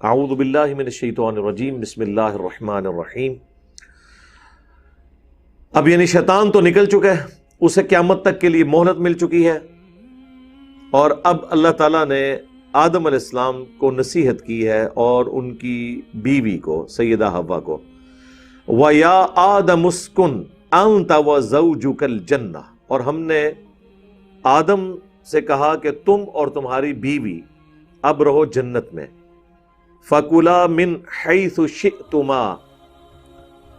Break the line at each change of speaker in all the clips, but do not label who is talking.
اعوذ باللہ من الشیطان الرجیم، بسم اللہ الرحمن الرحیم۔ اب یعنی شیطان تو نکل چکا ہے، اسے قیامت تک کے لیے مہلت مل چکی ہے، اور اب اللہ تعالیٰ نے آدم علیہ السلام کو نصیحت کی ہے اور ان کی بیوی کو سیدہ حوا کو، وَيَا آدَمُ اسْكُنْ أَنْتَ وَزَوْجُكَ الْجَنَّةَ، اور ہم نے آدم سے کہا کہ تم اور تمہاری بیوی اب رہو جنت میں، فَكُلَا مِنْ حَيْثُ شِئْتُمَا،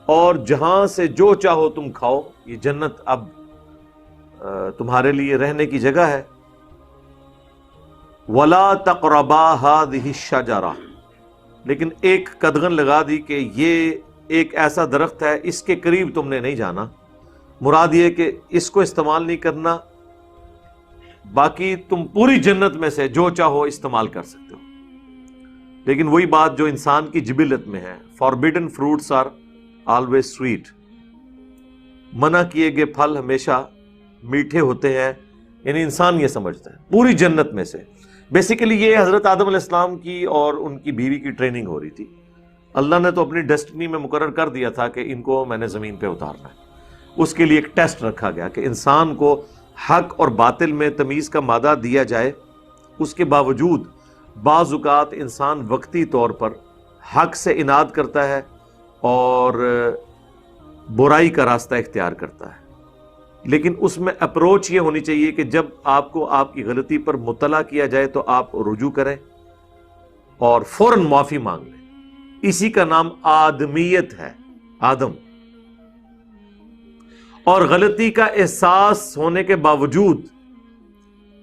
اور جہاں سے جو چاہو تم کھاؤ، یہ جنت اب تمہارے لیے رہنے کی جگہ ہے۔ وَلَا تَقْرَبَا هَذِهِ الشَّجَرَةَ، لیکن ایک قدغن لگا دی کہ یہ ایک ایسا درخت ہے، اس کے قریب تم نے نہیں جانا۔ مراد یہ کہ اس کو استعمال نہیں کرنا، باقی تم پوری جنت میں سے جو چاہو استعمال کر سکتے ہو۔ لیکن وہی بات جو انسان کی جبلت میں ہے، forbidden fruits are always sweet, منع کیے گئے پھل ہمیشہ میٹھے ہوتے ہیں، یعنی انسان یہ سمجھتا ہے پوری جنت میں سے۔ بیسیکلی یہ حضرت آدم علیہ السلام کی اور ان کی بیوی کی ٹریننگ ہو رہی تھی۔ اللہ نے تو اپنی ڈیسٹنی میں مقرر کر دیا تھا کہ ان کو میں نے زمین پہ اتارنا ہے، اس کے لیے ایک ٹیسٹ رکھا گیا کہ انسان کو حق اور باطل میں تمیز کا مادہ دیا جائے، اس کے باوجود بعض اوقات انسان وقتی طور پر حق سے اناد کرتا ہے اور برائی کا راستہ اختیار کرتا ہے، لیکن اس میں اپروچ یہ ہونی چاہیے کہ جب آپ کو آپ کی غلطی پر مطلع کیا جائے تو آپ رجوع کریں اور فوراً معافی مانگ لیں۔ اسی کا نام آدمیت ہے، آدم۔ اور غلطی کا احساس ہونے کے باوجود،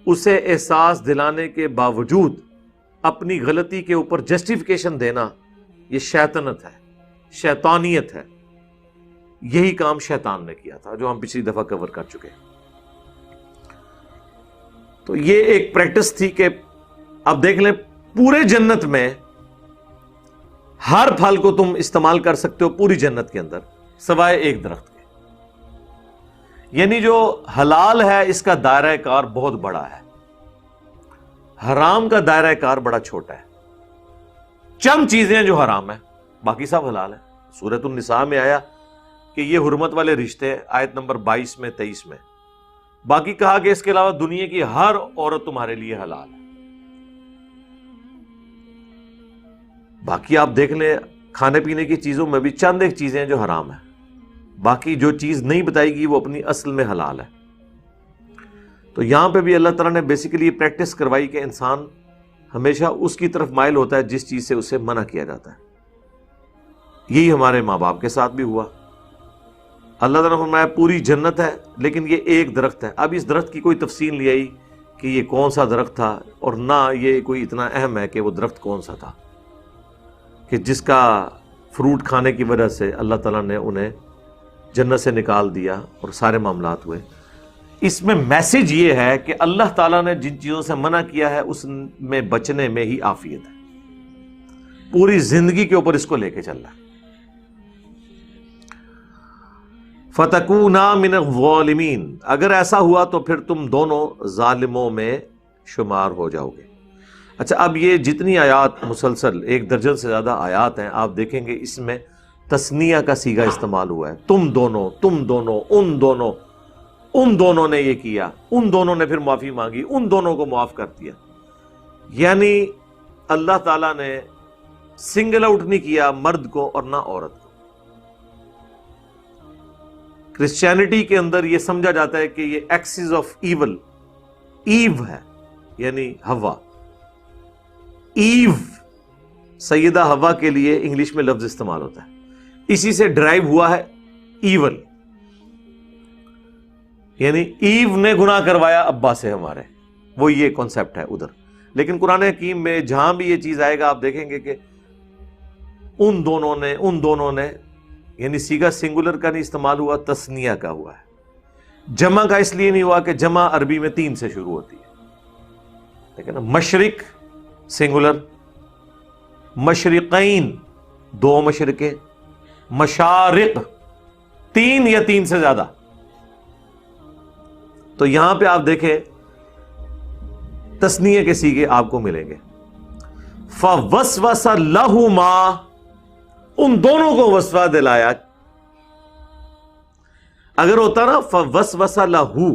اسے احساس دلانے کے باوجود اپنی غلطی کے اوپر جسٹیفیکیشن دینا، یہ شیطنت ہے، شیطانیت ہے۔ یہی کام شیطان نے کیا تھا جو ہم پچھلی دفعہ کور کر چکے۔ تو یہ ایک پریکٹس تھی کہ اب دیکھ لیں پورے جنت میں ہر پھل کو تم استعمال کر سکتے ہو پوری جنت کے اندر، سوائے ایک درخت کے۔ یعنی جو حلال ہے اس کا دائرہ کار بہت بڑا ہے، حرام کا دائرہ کار بڑا چھوٹا ہے۔ چند چیزیں جو حرام ہیں، باقی سب حلال ہے۔ سورۃ النساء میں آیا کہ یہ حرمت والے رشتے، آیت نمبر 22 میں 23 میں، باقی کہا کہ اس کے علاوہ دنیا کی ہر عورت تمہارے لیے حلال ہے۔ باقی آپ دیکھ لیں کھانے پینے کی چیزوں میں بھی چند ایک چیزیں جو حرام ہیں، باقی جو چیز نہیں بتائے گی وہ اپنی اصل میں حلال ہے۔ تو یہاں پہ بھی اللہ تعالیٰ نے بیسیکلی یہ پریکٹس کروائی کہ انسان ہمیشہ اس کی طرف مائل ہوتا ہے جس چیز سے اسے منع کیا جاتا ہے۔ یہی ہمارے ماں باپ کے ساتھ بھی ہوا۔ اللہ تعالیٰ نے فرمایا پوری جنت ہے لیکن یہ ایک درخت ہے۔ اب اس درخت کی کوئی تفصیل نہیں آئی کہ یہ کون سا درخت تھا، اور نہ یہ کوئی اتنا اہم ہے کہ وہ درخت کون سا تھا کہ جس کا فروٹ کھانے کی وجہ سے اللہ تعالیٰ نے انہیں جنت سے نکال دیا اور سارے معاملات ہوئے۔ اس میں میسج یہ ہے کہ اللہ تعالیٰ نے جن چیزوں سے منع کیا ہے اس میں بچنے میں ہی عافیت ہے، پوری زندگی کے اوپر اس کو لے کے چل رہا ہے۔ فَتَكُونَا مِنَ الظَّالِمِينَ، اگر ایسا ہوا تو پھر تم دونوں ظالموں میں شمار ہو جاؤ گے۔ اچھا، اب یہ جتنی آیات مسلسل 1 درجن سے زیادہ آیات ہیں، آپ دیکھیں گے اس میں تثنیہ کا صیغہ استعمال ہوا ہے۔ تم دونوں، تم دونوں، ان دونوں نے یہ کیا، ان دونوں نے پھر معافی مانگی، ان دونوں کو معاف کر دیا۔ یعنی اللہ تعالیٰ نے سنگل آؤٹ نہیں کیا مرد کو اور نہ عورت کو۔ کرسچینٹی کے اندر یہ سمجھا جاتا ہے کہ یہ ایکسس آف ایول، ایو ہے، یعنی ہوا۔ ایو سیدہ ہوا کے لیے انگلش میں لفظ استعمال ہوتا ہے، اسی سے ڈرائیو ہوا ہے ایول، یعنی ایو نے گناہ کروایا ابا سے ہمارے، وہ یہ کانسیپٹ ہے ادھر۔ لیکن قرآن حکیم میں جہاں بھی یہ چیز آئے گا آپ دیکھیں گے کہ ان دونوں نے یعنی صیغہ سنگولر کا نہیں استعمال ہوا، تثنیہ کا ہوا ہے۔ جمع کا اس لیے نہیں ہوا کہ جمع عربی میں 3 سے شروع ہوتی ہے، لیکن مشرق سنگولر، مشرقین 2 مشرقیں، مشارق 3 یا 3 سے زیادہ۔ تو یہاں پہ آپ دیکھیں تثنیہ کے صیغے آپ کو ملیں گے۔ فوسوس لہما، ان دونوں کو وسوسہ دلایا. اگر ہوتا نا فوسوس لہو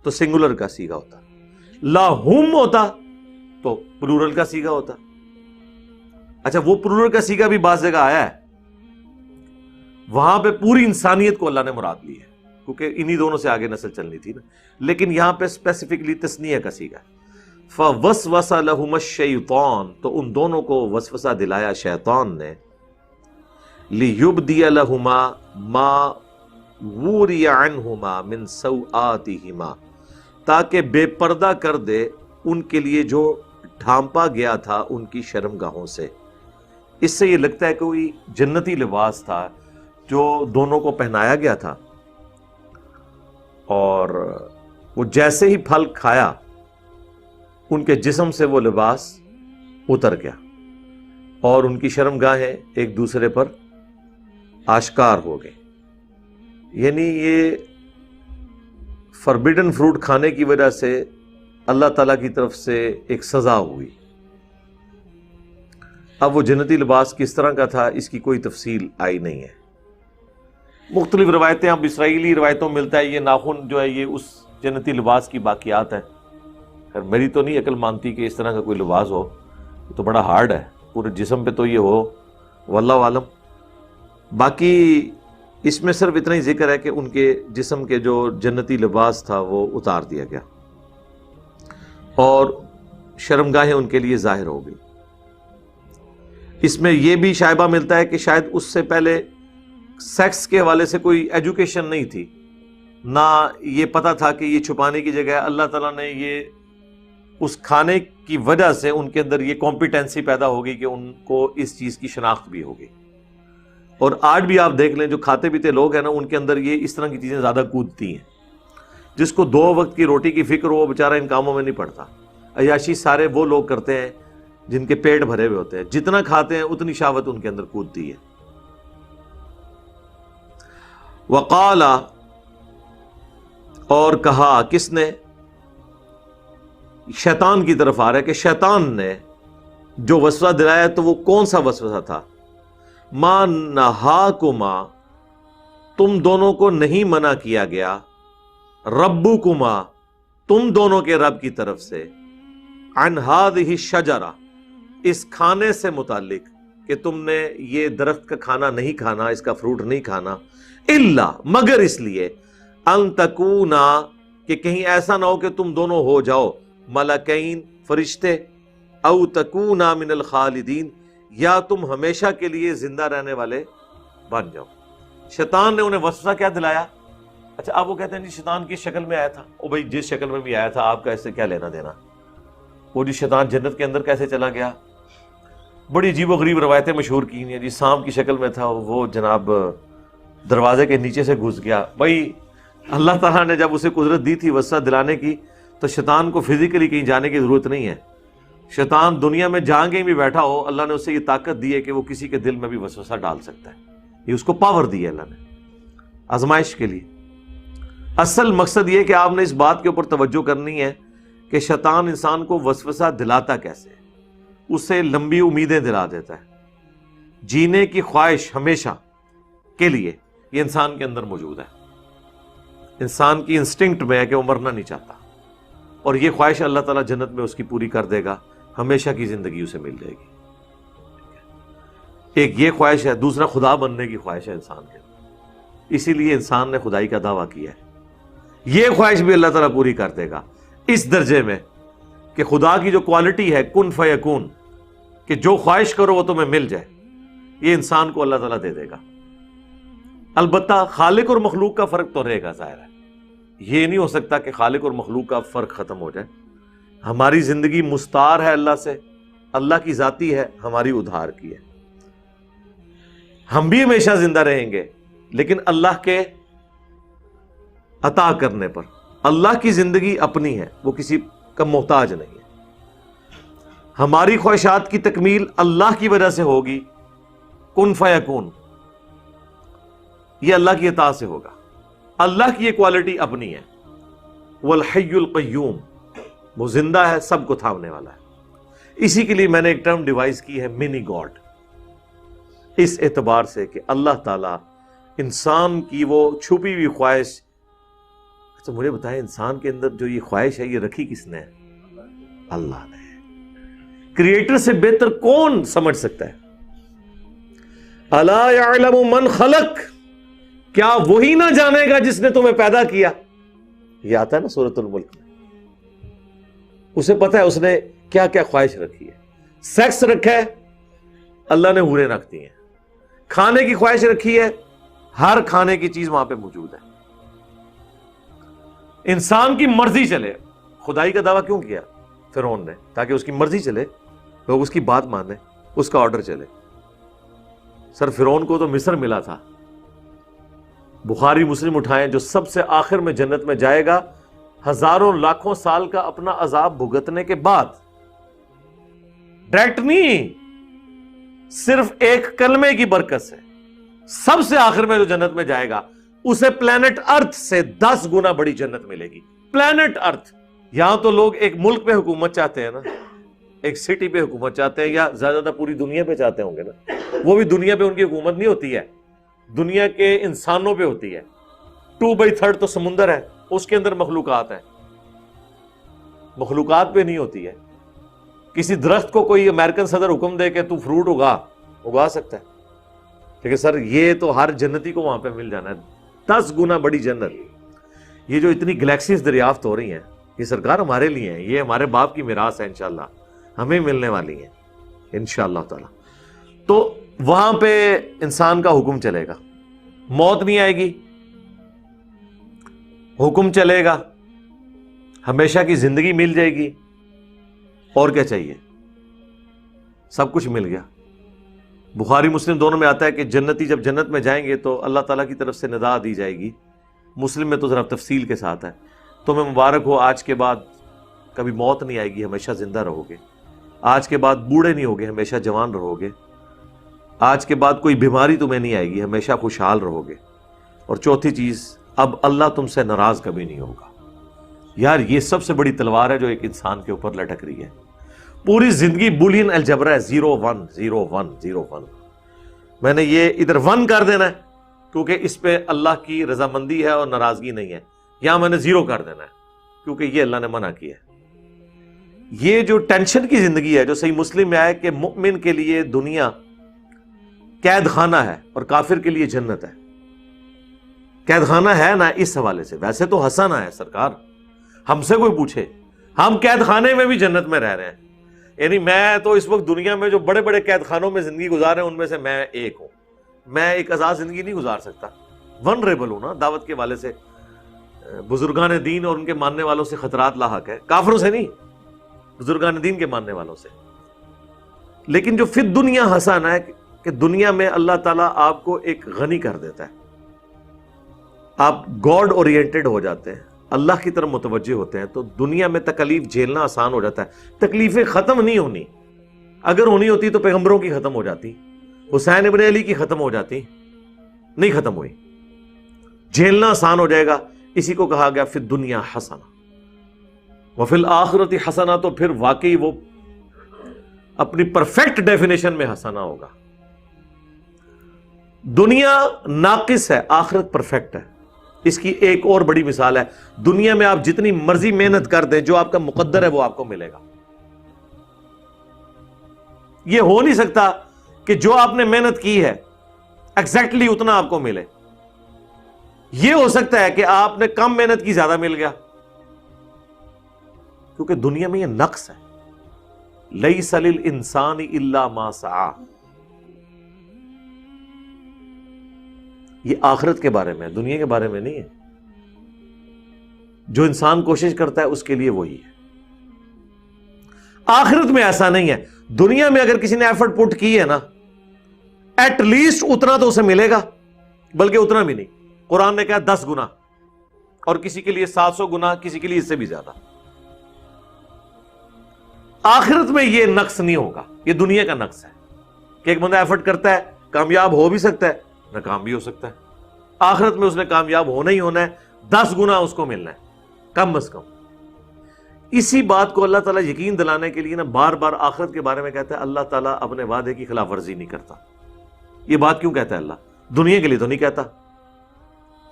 تو سنگولر کا صیغہ ہوتا، لہم ہوتا تو پلورل کا صیغہ ہوتا. اچھا وہ پلورل کا صیغہ بھی بعض جگہ آیا ہے، وہاں پہ پوری انسانیت کو اللہ نے مراد لی ہے کیونکہ انہی دونوں سے آگے نسل چلنی تھی نا، لیکن یہاں پہ اسپیسیفکلی تثنیہ کا صیغہ ہے. فوسوس لہما الشیطان، تو ان دونوں کو وسوسہ دلایا شیطان نے، لیبدی لہما ما وری عنہما من سوآتہما، تاکہ بے پردہ کر دے ان کے لیے جو ڈھانپا گیا تھا ان کی شرمگاہوں سے. اس سے یہ لگتا ہے کہ کوئی جنتی لباس تھا جو دونوں کو پہنایا گیا تھا، اور وہ جیسے ہی پھل کھایا ان کے جسم سے وہ لباس اتر گیا اور ان کی شرمگاہیں ایک دوسرے پر آشکار ہو گئی. یعنی یہ فربیڈن فروٹ کھانے کی وجہ سے اللہ تعالیٰ کی طرف سے ایک سزا ہوئی. اب وہ جنتی لباس کس طرح کا تھا اس کی کوئی تفصیل آئی نہیں ہے. مختلف روایتیں، اب اسرائیلی روایتوں میں ملتا ہے یہ ناخن جو ہے یہ اس جنتی لباس کی باقیات ہیں. خیر میری تو نہیں عقل مانتی کہ اس طرح کا کوئی لباس ہو، یہ تو بڑا ہارڈ ہے، پورے جسم پہ تو یہ ہو، واللہ عالم. باقی اس میں صرف اتنا ہی ذکر ہے کہ ان کے جسم کے جو جنتی لباس تھا وہ اتار دیا گیا اور شرمگاہیں ان کے لیے ظاہر ہو گئی. اس میں یہ بھی شائبہ ملتا ہے کہ شاید اس سے پہلے سیکس کے حوالے سے کوئی ایجوکیشن نہیں تھی، نہ یہ پتا تھا کہ یہ چھپانے کی جگہ ہے. اللہ تعالیٰ نے یہ اس کھانے کی وجہ سے ان کے اندر یہ کمپیٹنسی پیدا ہوگی کہ ان کو اس چیز کی شناخت بھی ہوگی. اور آج بھی آپ دیکھ لیں جو کھاتے پیتے لوگ ہیں نا ان کے اندر یہ اس طرح کی چیزیں زیادہ کودتی ہیں. جس کو 2 وقت کی روٹی کی فکر ہو وہ بیچارہ ان کاموں میں نہیں پڑتا. عیاشی سارے وہ لوگ کرتے ہیں جن کے پیٹ بھرے ہوئے ہوتے ہیں، جتنا کھاتے ہیں اتنی شہوت ان کے اندر کودتی ہے. وقال، اور کہا، کس نے؟ شیطان کی طرف آ رہا ہے کہ شیطان نے جو وسوسہ دلایا تو وہ کون سا وسوسہ تھا؟ ما نہاکما، تم دونوں کو نہیں منع کیا گیا، ربکما، تم دونوں کے رب کی طرف سے، عن ہذہ الشجرہ، اس کھانے سے متعلق کہ تم نے یہ درخت کا کھانا نہیں کھانا، اس کا فروٹ نہیں کھانا، الا، مگر اس لیے، ان تکونا، کہ کہیں ایسا نہ ہو کہ تم دونوں ہو جاؤ ملکین، فرشتے، او تکونا من الخالدین، یا تم ہمیشہ کے لیے زندہ رہنے والے بن جاؤ. شیطان نے انہیں وسوسہ کیا دلایا؟ اچھا اب وہ کہتے ہیں جی شیطان کی شکل میں آیا تھا. او بھائی جس شکل میں بھی آیا تھا آپ کا اس سے کیا لینا دینا؟ وہ جی شیطان جنت کے اندر کیسے چلا گیا؟ بڑی عجیب و غریب روایتیں مشہور کی ہیں. جی سانپ کی شکل میں تھا، وہ جناب دروازے کے نیچے سے گھس گیا. بھائی اللہ تعالیٰ نے جب اسے قدرت دی تھی وسوسہ دلانے کی تو شیطان کو فزیکلی کہیں جانے کی ضرورت نہیں ہے. شیطان دنیا میں جہاں کہیں بھی بیٹھا ہو اللہ نے اسے یہ طاقت دی ہے کہ وہ کسی کے دل میں بھی وسوسہ ڈال سکتا ہے. یہ اس کو پاور دی ہے اللہ نے آزمائش کے لیے. اصل مقصد یہ کہ آپ نے اس بات کے اوپر توجہ کرنی ہے کہ شیطان انسان کو وسوسہ دلاتا کیسے ہے. اسے لمبی امیدیں دلا دیتا ہے، جینے کی خواہش ہمیشہ کے لیے یہ انسان کے اندر موجود ہے. انسان کی انسٹنکٹ میں ہے کہ وہ مرنا نہیں چاہتا، اور یہ خواہش اللہ تعالیٰ جنت میں اس کی پوری کر دے گا، ہمیشہ کی زندگی اسے مل جائے گی. ایک یہ خواہش ہے، دوسرا خدا بننے کی خواہش ہے انسان کے اندر. اسی لیے انسان نے خدائی کا دعویٰ کیا ہے. یہ خواہش بھی اللہ تعالیٰ پوری کر دے گا اس درجے میں کہ خدا کی جو کوالٹی ہے کن فیکون، کہ جو خواہش کرو وہ تمہیں مل جائے، یہ انسان کو اللہ تعالیٰ دے دے گا. البتہ خالق اور مخلوق کا فرق تو رہے گا، ظاہر ہے. یہ نہیں ہو سکتا کہ خالق اور مخلوق کا فرق ختم ہو جائے. ہماری زندگی مستعار ہے اللہ سے، اللہ کی ذاتی ہے، ہماری ادھار کی ہے. ہم بھی ہمیشہ زندہ رہیں گے لیکن اللہ کے عطا کرنے پر. اللہ کی زندگی اپنی ہے، وہ کسی کا محتاج نہیں ہے. ہماری خواہشات کی تکمیل اللہ کی وجہ سے ہوگی، کن فیکون، یہ اللہ کی عطا سے ہوگا. اللہ کی یہ کوالٹی اپنی ہے. والحی القیوم، وہ زندہ ہے، سب کو تھامنے والا ہے. اسی کے لیے میں نے ایک ٹرم ڈیوائز کی ہے منی گاڈ، اس اعتبار سے کہ اللہ تعالیٰ انسان کی وہ چھپی ہوئی خواہش، اچھا مجھے بتائیں انسان کے اندر جو یہ خواہش ہے یہ رکھی کس نے؟ اللہ نے۔ کریٹر سے بہتر کون سمجھ سکتا ہے؟ الا یعلم من خلق، کیا وہی نہ جانے گا جس نے تمہیں پیدا کیا؟ یہ آتا ہے نا سورۃ الملک میں، اسے پتا ہے اس نے کیا کیا خواہش رکھی ہے۔ سیکس رکھا ہے، اللہ نے حوریں رکھ دی ہیں۔ کھانے کی خواہش رکھی ہے، ہر کھانے کی چیز وہاں پہ موجود ہے۔ انسان کی مرضی چلے، خدائی کا دعویٰ کیوں کیا فرعون نے؟ تاکہ اس کی مرضی چلے، لوگ اس کی بات مانیں، اس کا آرڈر چلے۔ سر فرعون کو تو مصر ملا تھا، بخاری مسلم اٹھائیں، جو سب سے آخر میں جنت میں جائے گا ہزاروں لاکھوں سال کا اپنا عذاب بھگتنے کے بعد، ڈائریکٹ نہیں، صرف ایک کلمے کی برکت سے سب سے آخر میں جو جنت میں جائے گا اسے پلانٹ ارتھ سے 10 گنا بڑی جنت ملے گی۔ پلانٹ ارتھ، یہاں تو لوگ ایک ملک پہ حکومت چاہتے ہیں نا، ایک سٹی پہ حکومت چاہتے ہیں، یا زیادہ پوری دنیا پہ چاہتے ہوں گے نا۔ وہ بھی دنیا پہ ان کی حکومت نہیں ہوتی ہے، دنیا کے انسانوں پہ ہوتی ہے۔ 2/3 تو سمندر ہے، اس کے اندر مخلوقات ہیں، مخلوقات پہ نہیں ہوتی ہے۔ کسی درخت کو کوئی امریکن صدر حکم دے کہ تو فروٹ اگا سکتا ہے، لیکن سر یہ تو ہر جنتی کو وہاں پہ مل جانا ہے، 10 گنا بڑی جنت۔ یہ جو اتنی گلیکسیز دریافت ہو رہی ہیں یہ سرکار ہمارے لیے ہیں، یہ ہمارے باپ کی میراث ہے، انشاءاللہ ہمیں ملنے والی ہیں انشاءاللہ تعالی۔ تو وہاں پہ انسان کا حکم چلے گا، موت نہیں آئے گی، حکم چلے گا، ہمیشہ کی زندگی مل جائے گی، اور کیا چاہیے؟ سب کچھ مل گیا۔ بخاری مسلم دونوں میں آتا ہے کہ جنتی جب جنت میں جائیں گے تو اللہ تعالیٰ کی طرف سے ندا دی جائے گی، مسلم میں تو ذرا تفصیل کے ساتھ ہے، تمہیں مبارک ہو، آج کے بعد کبھی موت نہیں آئے گی، ہمیشہ زندہ رہو گے، آج کے بعد بوڑھے نہیں ہوگے، ہمیشہ جوان رہو گے، آج کے بعد کوئی بیماری تمہیں نہیں آئے گی، ہمیشہ خوشحال رہو گے، اور چوتھی چیز، اب اللہ تم سے ناراض کبھی نہیں ہوگا۔ یار یہ سب سے بڑی تلوار ہے جو ایک انسان کے اوپر لٹک رہی ہے۔ پوری زندگی بولین الجبرا ہے، 0 1 0 1 0 1۔ میں نے یہ ادھر 1 کر دینا ہے کیونکہ اس پہ اللہ کی رضامندی ہے اور ناراضگی نہیں ہے، یہاں میں نے 0 کر دینا ہے کیونکہ یہ اللہ نے منع کیا ہے۔ یہ جو ٹینشن کی زندگی ہے جو صحیح مسلم میں آئے کہ مؤمن کے لیے دنیا قید خانہ ہے اور کافر کے لیے جنت ہے۔ قید خانہ ہے نا اس حوالے سے، ویسے تو ہنسانہ ہے سرکار، ہم سے کوئی پوچھے ہم قید خانے میں بھی جنت میں رہ رہے ہیں، یعنی میں تو اس وقت دنیا میں جو بڑے بڑے قید خانوں میں زندگی گزار رہے ہیں ان میں سے میں ایک ہوں، میں ایک آزاد زندگی نہیں گزار سکتا، ونریبل ہوں نا، دعوت کے والے سے بزرگان دین اور ان کے ماننے والوں سے خطرات لاحق ہے، کافروں سے نہیں، بزرگان دین کے ماننے والوں سے۔ لیکن جو فی دنیا حسن ہے کہ دنیا میں اللہ تعالیٰ آپ کو ایک غنی کر دیتا ہے، آپ گاڈ اورینٹڈ ہو جاتے ہیں، اللہ کی طرف متوجہ ہوتے ہیں، تو دنیا میں تکلیف جھیلنا آسان ہو جاتا ہے۔ تکلیفیں ختم نہیں ہونی، اگر ہونی ہوتی تو پیغمبروں کی ختم ہو جاتی، حسین ابن علی کی ختم ہو جاتی، نہیں ختم ہوئی، جھیلنا آسان ہو جائے گا۔ اسی کو کہا گیا فی الدنیا حسنہ وفی الآخرۃ حسنہ، تو پھر واقعی وہ اپنی پرفیکٹ ڈیفینیشن میں حسنہ ہوگا۔ دنیا ناقص ہے، آخرت پرفیکٹ ہے۔ اس کی ایک اور بڑی مثال ہے، دنیا میں آپ جتنی مرضی محنت کر دیں، جو آپ کا مقدر ہے وہ آپ کو ملے گا۔ یہ ہو نہیں سکتا کہ جو آپ نے محنت کی ہے ایگزیکٹلی اتنا آپ کو ملے۔ یہ ہو سکتا ہے کہ آپ نے کم محنت کی، زیادہ مل گیا، کیونکہ دنیا میں یہ نقص ہے، لیس للانسان الا ما سعی۔ یہ آخرت کے بارے میں، دنیا کے بارے میں نہیں ہے۔ جو انسان کوشش کرتا ہے اس کے لیے وہی ہے۔ آخرت میں ایسا نہیں ہے، دنیا میں اگر کسی نے ایفرٹ پٹ کی ہے نا، ایٹ لیسٹ اتنا تو اسے ملے گا، بلکہ اتنا بھی نہیں، قرآن نے کہا 10 گنا، اور کسی کے لیے 700 گنا، کسی کے لیے اس سے بھی زیادہ۔ آخرت میں یہ نقص نہیں ہوگا، یہ دنیا کا نقص ہے کہ ایک بندہ ایفرٹ کرتا ہے، کامیاب ہو بھی سکتا ہے، ناکام بھی ہو سکتا ہے۔ آخرت میں اس نے کامیاب ہونا ہی ہونا ہے، 10 گنا اس کو ملنا ہے کم از کم۔ اسی بات کو اللہ تعالیٰ یقین دلانے کے لیے نا بار بار آخرت کے بارے میں کہتا ہے اللہ تعالیٰ اپنے وعدے کی خلاف ورزی نہیں کرتا. یہ بات کیوں کہتا ہے اللہ؟ دنیا کے لیے تو نہیں کہتا،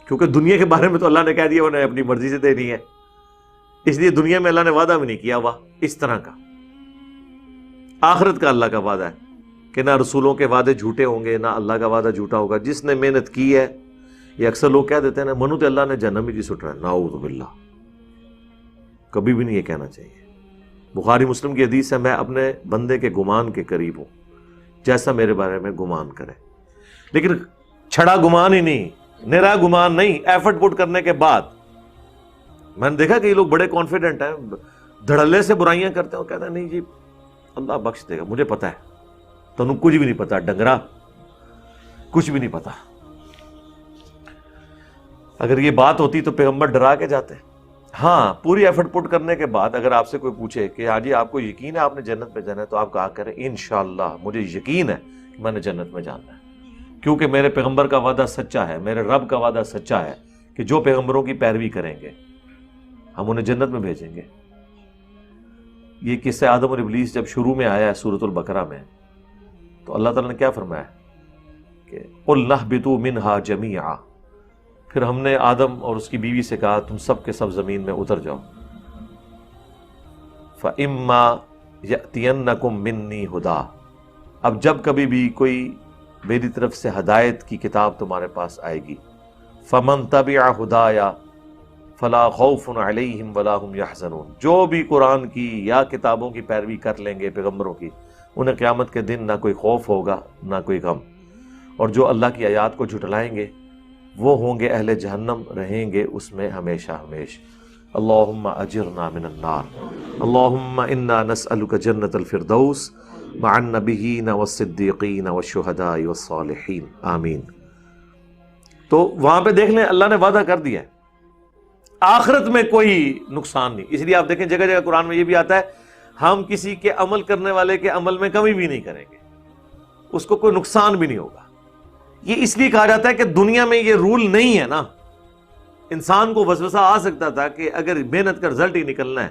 کیونکہ دنیا کے بارے میں تو اللہ نے کہہ دیا انہیں اپنی مرضی سے دینی ہے، اس لیے دنیا میں اللہ نے وعدہ بھی نہیں کیا ہوا اس طرح کا. آخرت کا اللہ کا وعدہ ہے کہ نہ رسولوں کے وعدے جھوٹے ہوں گے، نہ اللہ کا وعدہ جھوٹا ہوگا. جس نے محنت کی ہے، یہ اکثر لوگ کہہ دیتے ہیں نا منو تو اللہ نے جہنم ہی جی سٹ رہا ہے، نعوذ باللہ. کبھی بھی نہیں یہ کہنا چاہیے. بخاری مسلم کی حدیث ہے میں اپنے بندے کے گمان کے قریب ہوں جیسا میرے بارے میں گمان کرے. لیکن چھڑا گمان ہی نہیں، نرا گمان نہیں، ایفرٹ پٹ کرنے کے بعد. میں نے دیکھا کہ یہ لوگ بڑے کانفیڈنٹ ہیں، دھڑلے سے برائیاں کرتے ہیں اور کہتے ہیں نہیں جی اللہ بخش دے گا، مجھے پتا ہے. تنوں کچھ بھی نہیں پتا ڈنگرا، کچھ بھی نہیں پتا. اگر یہ بات ہوتی تو پیغمبر ڈرا کے جاتے. ہاں پوری ایفرٹ پٹ کرنے کے بعد اگر آپ سے کوئی پوچھے کہ ہاں جی آپ کو یقین ہے آپ نے جنت میں جانا ہے، تو آپ کہا کریں انشاءاللہ مجھے یقین ہے کہ میں نے جنت میں جانا ہے، کیونکہ میرے پیغمبر کا وعدہ سچا ہے، میرے رب کا وعدہ سچا ہے کہ جو پیغمبروں کی پیروی کریں گے ہم انہیں جنت میں بھیجیں گے. یہ قصہ آدم اور ابلیس جب شروع میں آیا ہے سورۃ البقرہ میں، تو اللہ تعالیٰ نے کیا فرمایا کہ قُلْ نَهْبِطُوا مِنْهَا جَمِيعًا، پھر ہم نے آدم اور اس کی بیوی سے کہا تم سب کے سب زمین میں اتر جاؤ. فَإِمَّا يَأْتِيَنَّكُم مِّنِّي هُدًى، اب جب کبھی بھی کوئی میری طرف سے ہدایت کی کتاب تمہارے پاس آئے گی، فَمَن تَبِعَ هُدَايَ فَلَا خَوْفٌ عَلَيْهِمْ وَلَا هُمْ يَحْزَنُونَ، جو بھی قرآن کی یا کتابوں کی پیروی کر لیں گے پیغمبروں کی، انہیں قیامت کے دن نہ کوئی خوف ہوگا نہ کوئی غم. اور جو اللہ کی آیات کو جھٹلائیں گے وہ ہوں گے اہل جہنم، رہیں گے اس میں ہمیشہ ہمیشہ. اللہم اجرنا من النار، اللہم انا نسألک جنت الفردوس مع النبیین والصدیقین والشہداء والصالحین، آمین. تو وہاں پہ دیکھ لیں اللہ نے وعدہ کر دیا ہے آخرت میں کوئی نقصان نہیں. اس لیے آپ دیکھیں جگہ جگہ قرآن میں یہ بھی آتا ہے ہم کسی کے عمل کرنے والے کے عمل میں کمی بھی نہیں کریں گے، اس کو کوئی نقصان بھی نہیں ہوگا. یہ اس لیے کہا جاتا ہے کہ دنیا میں یہ رول نہیں ہے نا. انسان کو وسوسہ آ سکتا تھا کہ اگر محنت کا رزلٹ ہی نکلنا ہے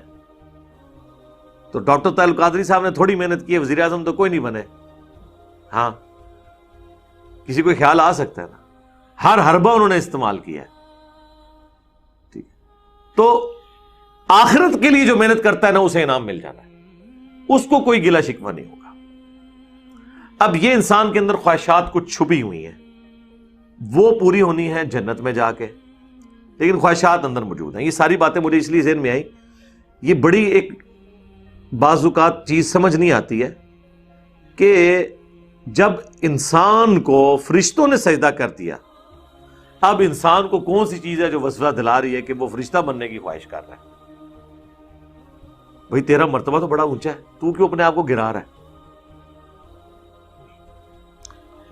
تو ڈاکٹر طاہر القادری صاحب نے تھوڑی محنت کی ہے، وزیر اعظم تو کوئی نہیں بنے. ہاں کسی کو خیال آ سکتا ہے نا، ہر حربہ انہوں نے استعمال کیا ہے. ٹھیک، تو آخرت کے لیے جو محنت کرتا ہے نا اسے انعام مل جانا ہے، اس کو کوئی گلہ شکوہ نہیں ہوگا. اب یہ انسان کے اندر خواہشات کچھ چھپی ہوئی ہیں، وہ پوری ہونی ہے جنت میں جا کے، لیکن خواہشات اندر موجود ہیں. یہ ساری باتیں مجھے اس لیے ذہن میں آئی، یہ بڑی ایک بعض اوقات چیز سمجھ نہیں آتی ہے کہ جب انسان کو فرشتوں نے سجدہ کر دیا، اب انسان کو کون سی چیز ہے جو وسوسہ دلا رہی ہے کہ وہ فرشتہ بننے کی خواہش کر رہا ہے؟ بھئی تیرا مرتبہ تو بڑا اونچا ہے، تو کیوں اپنے آپ کو گرا رہا ہے؟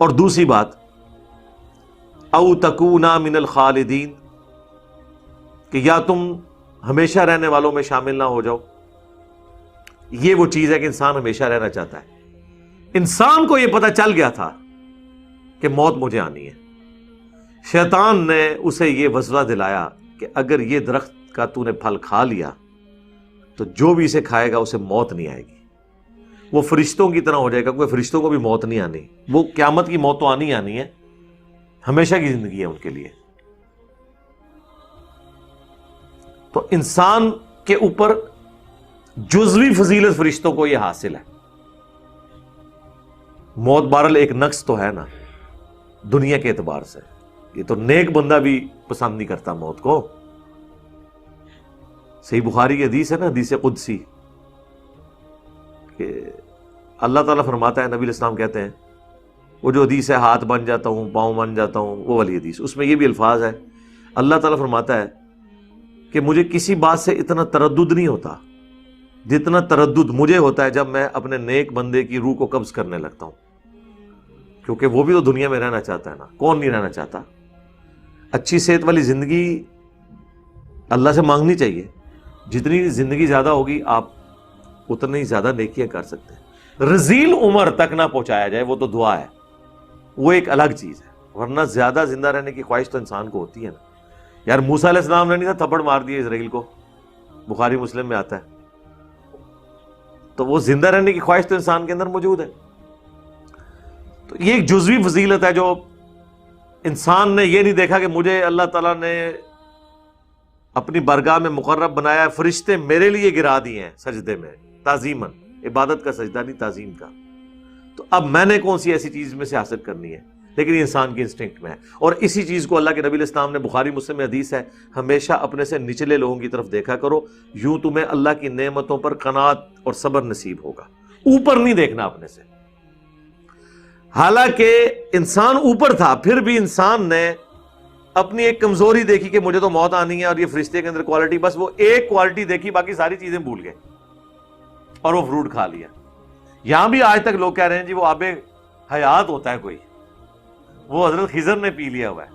اور دوسری بات او تکونا من الخالدین، کہ یا تم ہمیشہ رہنے والوں میں شامل نہ ہو جاؤ. یہ وہ چیز ہے کہ انسان ہمیشہ رہنا چاہتا ہے. انسان کو یہ پتہ چل گیا تھا کہ موت مجھے آنی ہے. شیطان نے اسے یہ وسوسہ دلایا کہ اگر یہ درخت کا تو نے پھل کھا لیا تو جو بھی اسے کھائے گا اسے موت نہیں آئے گی، وہ فرشتوں کی طرح ہو جائے گا. کیونکہ فرشتوں کو بھی موت نہیں آنی، وہ قیامت کی موت تو آنی آنی ہے، ہمیشہ کی زندگی ہے ان کے لیے. تو انسان کے اوپر جزوی فضیلت فرشتوں کو یہ حاصل ہے. موت بہرحال ایک نقص تو ہے نا دنیا کے اعتبار سے، یہ تو نیک بندہ بھی پسند نہیں کرتا موت کو. صحیح بخاری کی حدیث ہے نا، حدیث قدسی، کہ اللہ تعالیٰ فرماتا ہے، نبی علیہ السلام کہتے ہیں، وہ جو حدیث ہے ہاتھ بن جاتا ہوں پاؤں بن جاتا ہوں، وہ والی حدیث، اس میں یہ بھی الفاظ ہے، اللہ تعالیٰ فرماتا ہے کہ مجھے کسی بات سے اتنا تردد نہیں ہوتا جتنا تردد مجھے ہوتا ہے جب میں اپنے نیک بندے کی روح کو قبض کرنے لگتا ہوں. کیونکہ وہ بھی تو دنیا میں رہنا چاہتا ہے نا، کون نہیں رہنا چاہتا. اچھی صحت والی زندگی اللہ سے مانگنی چاہیے. جتنی زندگی زیادہ ہوگی آپ اتنی زیادہ نیکیاں کر سکتے ہیں. رذیل عمر تک نہ پہنچایا جائے وہ تو دعا ہے، وہ ایک الگ چیز ہے. ورنہ زیادہ زندہ رہنے کی خواہش تو انسان کو ہوتی ہے نا. یار موسیٰ علیہ السلام نے نہیں تھا تھپڑ مار دیا اسرائیل کو، بخاری مسلم میں آتا ہے. تو وہ زندہ رہنے کی خواہش تو انسان کے اندر موجود ہے. تو یہ ایک جزوی فضیلت ہے جو انسان نے یہ نہیں دیکھا کہ مجھے اللہ تعالیٰ نے اپنی برگاہ میں مقرب بنایا، فرشتے میرے لیے گرا دیے ہیں سجدے میں تعظیماً، عبادت کا سجدہ نہیں تعظیم کا، تو اب میں نے کون سی ایسی چیز میں سے حاصل کرنی ہے. لیکن یہ انسان کی انسٹنکٹ میں ہے، اور اسی چیز کو اللہ کے نبی علیہ السلام نے بخاری مسلم میں حدیث ہے، ہمیشہ اپنے سے نچلے لوگوں کی طرف دیکھا کرو، یوں تمہیں اللہ کی نعمتوں پر قناعت اور صبر نصیب ہوگا. اوپر نہیں دیکھنا اپنے سے. حالانکہ انسان اوپر تھا، پھر بھی انسان نے اپنی ایک کمزوری دیکھی کہ مجھے تو موت آنی ہے، اور یہ فرشتے کے اندر کوالٹی، بس وہ ایک کوالٹی دیکھی، باقی ساری چیزیں بھول گئے اور وہ فروٹ کھا لیا. یہاں بھی آج تک لوگ کہہ رہے ہیں جی وہ آب حیات ہوتا ہے کوئی، وہ حضرت خضر نے پی لیا ہوا ہے،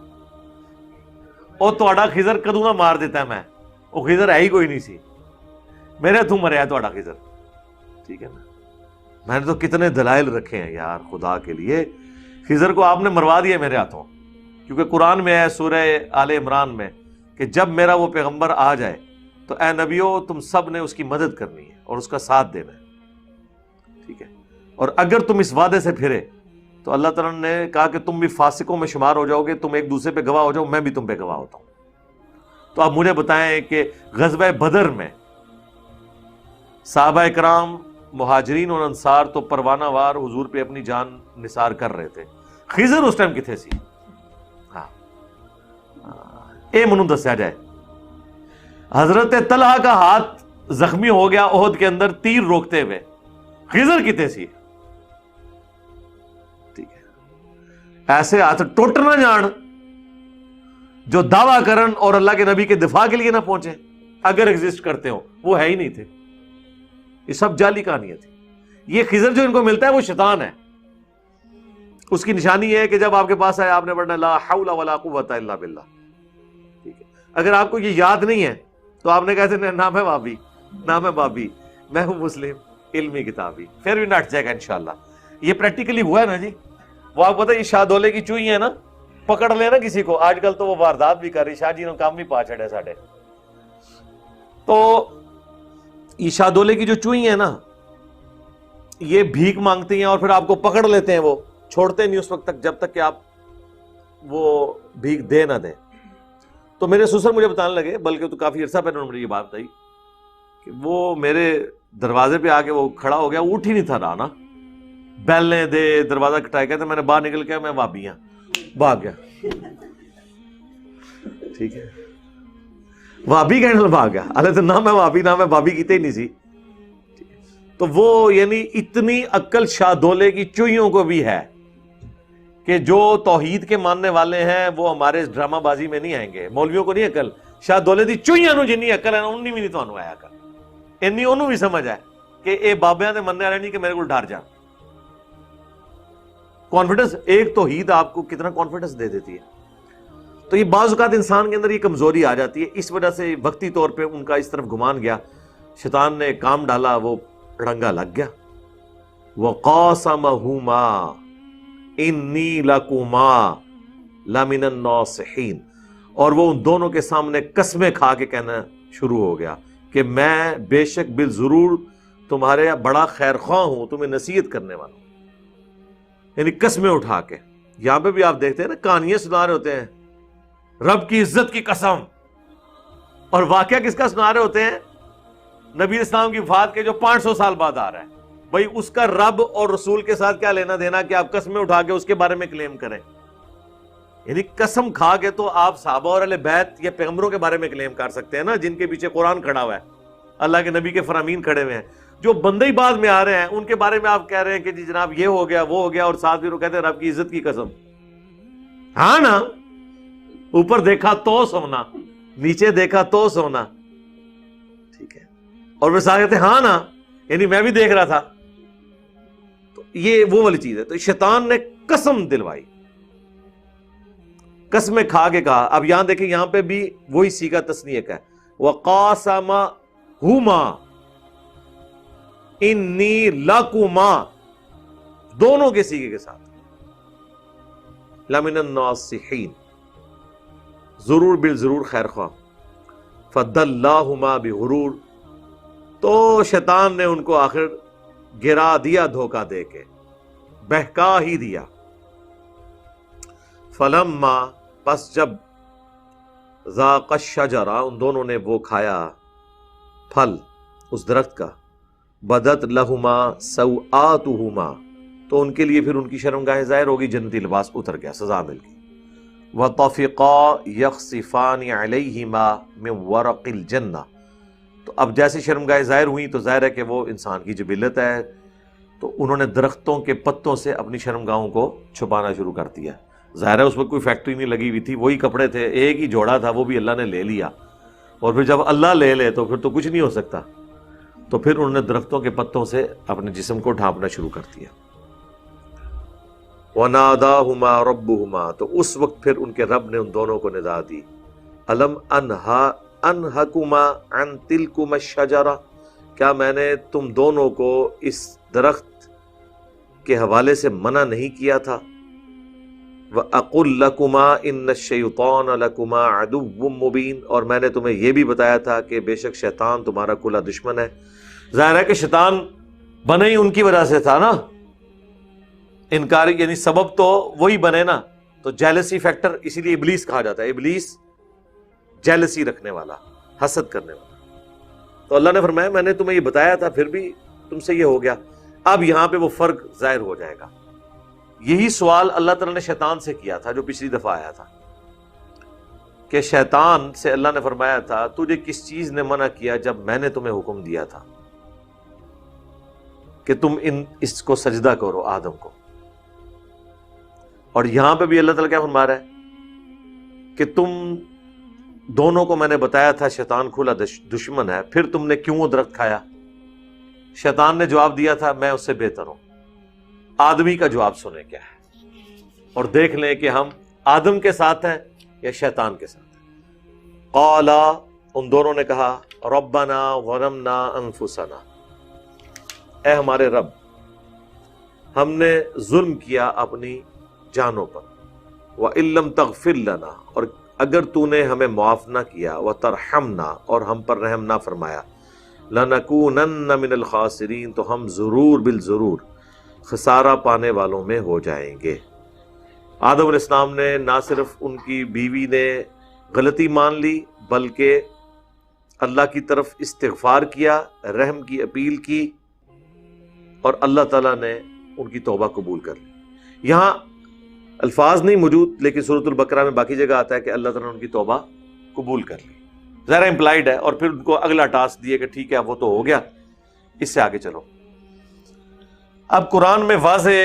اور تہاڈا خضر کدوں نہ مار دیتا ہے، میں وہ خضر ہے ہی کوئی نہیں سی، میرے تو مریا تہاڈا خضر. ٹھیک ہے نا، میں نے تو کتنے دلائل رکھے ہیں یار خدا کے لیے. خضر کو آپ نے مروا دیا میرے ہاتھوں، کیونکہ قرآن میں ہے سورہ آل عمران میں کہ جب میرا وہ پیغمبر آ جائے تو اے نبیو تم سب نے اس کی مدد کرنی ہے اور اس کا ساتھ دینا ہے. ٹھیک ہے، اور اگر تم اس وعدے سے پھرے تو اللہ تعالیٰ نے کہا کہ تم بھی فاسقوں میں شمار ہو جاؤ گے، تم ایک دوسرے پہ گواہ ہو جاؤ، میں بھی تم پہ گواہ ہوتا ہوں. تو آپ مجھے بتائیں کہ غزوہ بدر میں صحابہ اکرام مہاجرین اور انصار تو پروانہ وار حضور پہ اپنی جان نثار کر رہے تھے، خضر اس ٹائم کتنے سی؟ ہاں اے منو دسیا جائے، حضرت طلحہ کا ہاتھ زخمی ہو گیا احد کے اندر تیر روکتے ہوئے، خضر کتنے سی؟ ٹھیک ہے، ایسے ہاتھ ٹوٹ نہ جان جو دعویٰ کرن اور اللہ کے نبی کے دفاع کے لیے نہ پہنچے، اگر ایگزسٹ کرتے ہو، وہ ہے ہی نہیں تھے. یہ سب جعلی کہانیاں تھی. یہ خضر جو ان کو ملتا ہے وہ شیطان ہے. اس کی نشانی یہ ہے کہ جب آپ کے پاس آئے آپ نے پڑھنا لا حول ولا قوت الا باللہ. ٹھیک ہے، اگر آپ کو یہ یاد نہیں ہے تو آپ نے کہتے ہیں نام ہے بابی، نام ہے بابی، میں ہوں مسلم علمی کتابی، پھر بھی نٹ جائے گا انشاءاللہ. یہ پریکٹیکلی ہوا ہے نا جی. وہ آپ پتہ یہ شاہ دولے کی چوئی ہے نا، پکڑ لے نا کسی کو، آج کل تو وہ واردات بھی کر رہی، شاہ جی نے کام بھی پا چھڑے ساڑھے. تو یہ شاہ دولے کی جو چوئی ہیں نا، یہ بھیک مانگتی ہیں اور پھر آپ کو پکڑ لیتے ہیں، وہ چھوڑتے نہیں اس وقت تک جب تک کہ آپ وہ بھیک دے نہ دیں. تو میرے سسر مجھے بتانے لگے، بلکہ تو کافی عرصہ پہلے انہوں نے مجھے یہ بات بتائی کہ وہ میرے دروازے پہ آ کے وہ کھڑا ہو گیا، اٹھ ہی نہیں تھا رہا نا، بیلنے دے دروازہ کٹائے گیا. تو میں نے باہر نکل کے میں وابی ہاں بھاگ گیا. ٹھیک ہے، وابی کہنے بھاگ گیا، اللہ تو نہ میں وابی نہ میں بابی کیتے ہی نہیں سی. تو وہ یعنی اتنی عقل شاہ دولے کی چوئیوں کو بھی ہے کہ جو توحید کے ماننے والے ہیں وہ ہمارے ڈرامہ بازی میں نہیں آئیں گے. مولویوں کو نہیں عقل، شاہ دولے دی چوئیاں نو جنی عقل ہے نا انہی بھی نہیں تانوں آیا کر، اینی انہوں بھی سمجھ ہے کہ اے بابیاں دے مننے والے نہیں کہ میرے کو ڈر جان. کانفیڈنس، ایک توحید آپ کو کتنا کانفیڈنس دے دیتی ہے. تو یہ بعض اوقات انسان کے اندر یہ کمزوری آ جاتی ہے، اس وجہ سے وقتی طور پہ ان کا اس طرف گمان گیا، شیطان نے کام ڈالا، وہ رنگا لگ گیا. وَقَاسَمَهُمَا إِنِّي لَكُمَا لَمِنَ النَّاصِحِينَ، اور وہ ان دونوں کے سامنے قسمیں کھا کے کہنا شروع ہو گیا کہ میں بے شک بالضرور تمہارے بڑا خیر خواہ ہوں، تمہیں نصیحت کرنے والا ہوں. یعنی قسمیں اٹھا کے. یہاں پہ بھی آپ دیکھتے ہیں نا کہانیاں سنا رہے ہوتے ہیں، رب کی عزت کی قسم، اور واقعہ کس کا سنا رہے ہوتے ہیں؟ نبی اسلام کی وفات کے جو 500 سال بعد آ رہا ہے. بھائی اس کا رب اور رسول کے ساتھ کیا لینا دینا کہ آپ قسمیں اٹھا کے اس کے بارے میں کلیم کریں؟ یعنی قسم کھا کے تو آپ صحابہ اور اہل بیت یا پیغمبروں کے بارے میں کلیم کر سکتے ہیں نا، جن کے پیچھے قرآن کھڑا ہوا ہے، اللہ کے نبی کے فرامین کھڑے ہوئے ہیں. جو بندے ہی بعد میں آ رہے ہیں ان کے بارے میں آپ کہہ رہے ہیں کہ جی جناب یہ ہو گیا وہ ہو گیا، اور ساتھ بھی وہ کہتے ہیں رب کی عزت کی قسم. ہاں نا، اوپر دیکھا تو سونا، نیچے دیکھا تو سونا. ٹھیک ہے، اور وہ ساتھ کہتے ہیں ہاں نا، یعنی میں بھی دیکھ رہا تھا. تو یہ وہ والی چیز ہے. تو شیطان نے قسم دلوائی، قسمیں کھا کے کہا. اب یہاں دیکھیں، یہاں پہ بھی وہی صیغہ تثنیہ کا ہے، وَقَاسَمَهُمَا إِنِّي لَكُمَا، دونوں کے صیغے کے ساتھ، لَمِنَ النَّاصِحِينَ، ضرور بالضرور خیر خواہ. فَدَلَّاهُمَا بِغُرُورٍ، تو شیطان نے ان کو آخر گرا دیا دھوکہ دے کے، بہکا ہی دیا۔ فلما، پس جب ذاق الشجرہ، ان دونوں نے وہ کھایا پھل اس درخت کا، بدت لہما سوآتہما، تو ان کے لیے پھر ان کی شرمگاہیں ظاہر ہوگی، جنتی لباس اتر گیا، سزا مل گئی۔ وطفقا یخصفان علیہما من ورق الجنہ، تو اب جیسے شرمگاہیں ظاہر ہوئیں تو ظاہر ہے کہ وہ انسان کی جبلت ہے، تو انہوں نے درختوں کے پتوں سے اپنی شرمگاہوں کو چھپانا شروع کر دیا۔ ظاہر ہے اس وقت کوئی فیکٹری نہیں لگی ہوئی تھی، وہی کپڑے تھے، ایک ہی جوڑا تھا، وہ بھی اللہ نے لے لیا، اور پھر جب اللہ لے لے تو پھر تو کچھ نہیں ہو سکتا، تو پھر انہوں نے درختوں کے پتوں سے اپنے جسم کو ڈھانپنا شروع کر دیا۔ وَنَادَاهُمَا رَبُّهُمَا، تو اس وقت پھر ان کے رب نے ان دونوں کو ندا دی، أَلَمْ أَنْهَكُمَا عَنْ تِلْكُمَا الشَّجَرَةِ، کیا میں نے تم دونوں کو اس درخت کے حوالے سے منع نہیں کیا تھا؟ وَأَقُلْ لَكُمَا إِنَّ الشَّيْطَانَ لَكُمَا عَدُوٌّ مُّبِينٌ، اور میں نے تمہیں یہ بھی بتایا تھا کہ بے شک شیطان تمہارا کھلا دشمن ہے۔ ظاہر ہے کہ شیطان بنے ہی ان کی وجہ سے تھا نا، انکار یعنی سبب تو وہی بنے نا، تو جیلسی فیکٹر، اسی لیے ابلیس کہا جاتا ہے، ابلیس جیلسی رکھنے والا، حسد کرنے والا۔ تو اللہ نے فرمایا میں نے تمہیں یہ بتایا تھا، پھر بھی تم سے یہ ہو گیا۔ اب یہاں پہ وہ فرق ظاہر ہو جائے گا۔ یہی سوال اللہ تعالیٰ نے شیطان سے کیا تھا جو پچھلی دفعہ آیا تھا، کہ شیطان سے اللہ نے فرمایا تھا تجھے کس چیز نے منع کیا جب میں نے تمہیں حکم دیا تھا کہ تم اس کو سجدہ کرو، آدم کو۔ اور یہاں پہ بھی اللہ تعالیٰ کیا فرما رہا ہے کہ تم دونوں کو میں نے بتایا تھا شیطان کھلا دشمن ہے، پھر تم نے کیوں وہ درخت کھایا؟ شیطان نے جواب دیا تھا میں اس سے بہتر ہوں۔ آدمی کا جواب سنیں کیا ہے، اور دیکھ لیں کہ ہم آدم کے ساتھ ہیں یا شیطان کے ساتھ ہیں۔ قالا، ان دونوں نے کہا ربنا ظلمنا انفسنا، اے ہمارے رب ہم نے ظلم کیا اپنی جانوں پر، وَإِن لَّمْ تَغْفِرْ لَنَا، اور اگر تو نے ہمیں معاف نہ کیا، وَتَرْحَمْنَا، اور ہم پر رحم نہ فرمایا، لَنَكُونَنَّ مِنَ الْخَاسِرِينَ، تو ہم ضرور بالضرور خسارہ پانے والوں میں ہو جائیں گے۔ آدم علیہ السلام نے نہ صرف ان کی بیوی نے غلطی مان لی، بلکہ اللہ کی طرف استغفار کیا، رحم کی اپیل کی، اور اللہ تعالیٰ نے ان کی توبہ قبول کر لی۔ یہاں الفاظ نہیں موجود، لیکن سورۃ البقرہ میں باقی جگہ آتا ہے کہ اللہ تعالیٰ نے ان کی توبہ قبول کر لی، ظاہر امپلائڈ ہے، اور پھر ان کو اگلا ٹاسک دیے کہ ٹھیک ہے وہ تو ہو گیا، اس سے آگے چلو۔ اب قرآن میں واضح